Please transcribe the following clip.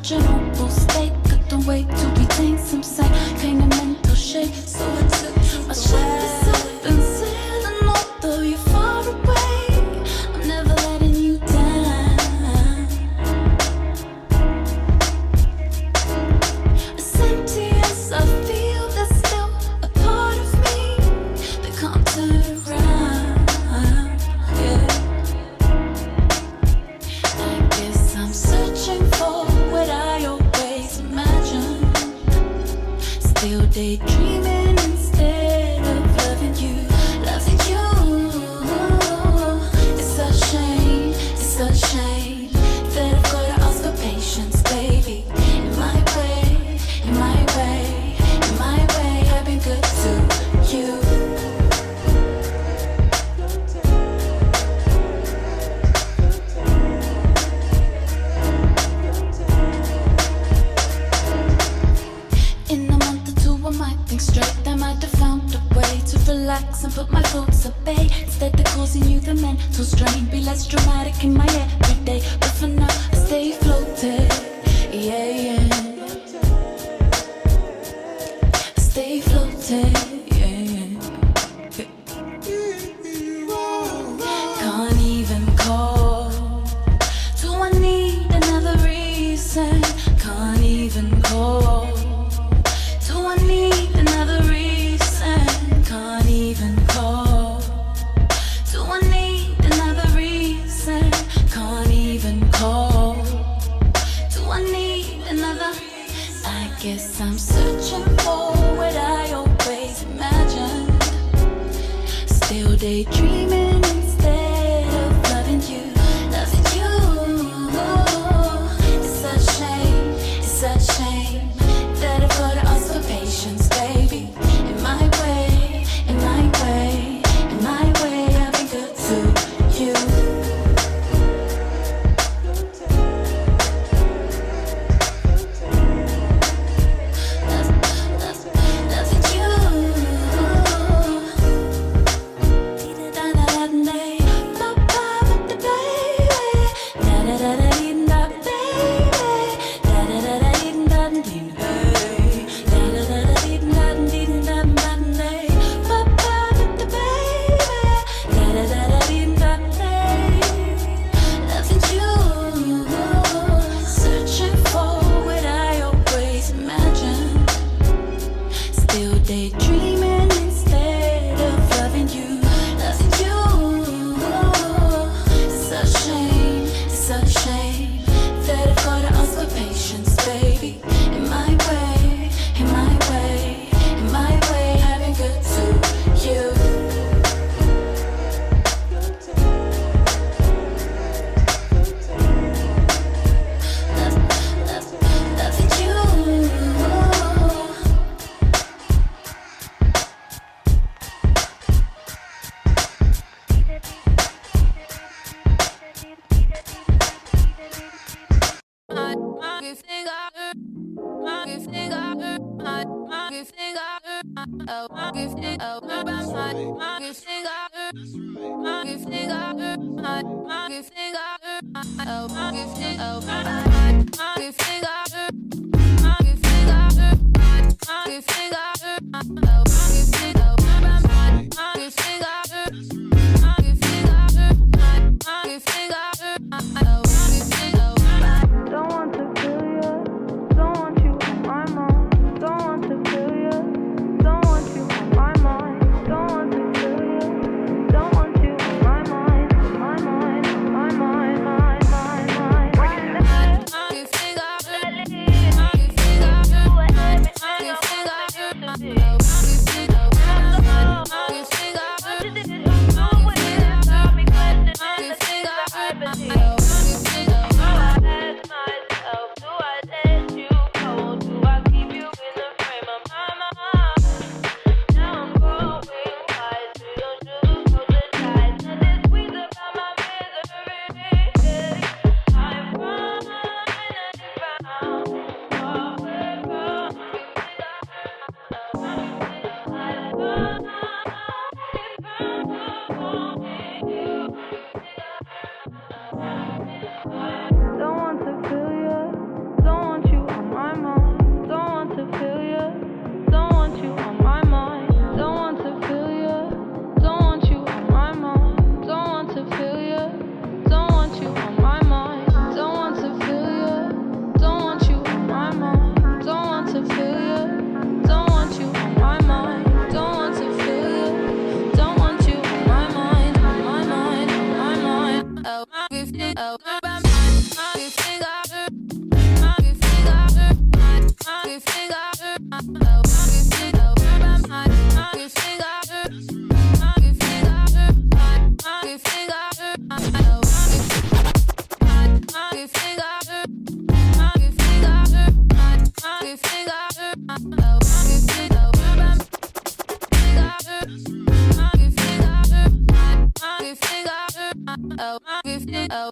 such an awful state. Couldn't wait to retain some sight. Pain and mental shake. So I took my ship is up and sailing. Although you're far away, I'm never letting you down. As empty as I feel, there's still a part of me that can't turn around. Yeah. I guess I'm searching for what I always imagined. Still daydreaming instead of loving you, loving you. It's a shame, it's a shame that I've gotta ask for patience, baby. In my way, in my way, in my way, I've been good to you. In a month or two I might think straight. I might have found a way to relax and put my thoughts at bay. Instead of causing you the mental strain, be less dramatic in my everyday. But for now I stay floated, yeah, yeah. I stay floated, yeah, yeah. Can't even call. Do I need another reason? Can't even call. Do I need another reason? Can't even call. Do I need another reason? Can't even call. Do I need another? I guess I'm searching for what I always imagined. Still daydreaming instead of loving you, loving you. It's a shame, it's a shame that I've gotta ask for patience, baby. In my way, in my way, in my way, I've been good to you. Loving you. Searching for what I always imagined. Still daydreaming instead of loving you, loving you. It's a shame, it's a shame that I've gotta ask for patience, baby. In my way, in my way, in my way, I've been good to you. Loving you. Don't want to feel you, don't want you on my mind. Don't want to feel you, don't want you on my mind. Don't want to feel you, don't want you on my mind. My mind, my mind, my mind, my mind. Don't want to feel you, don't want Oh,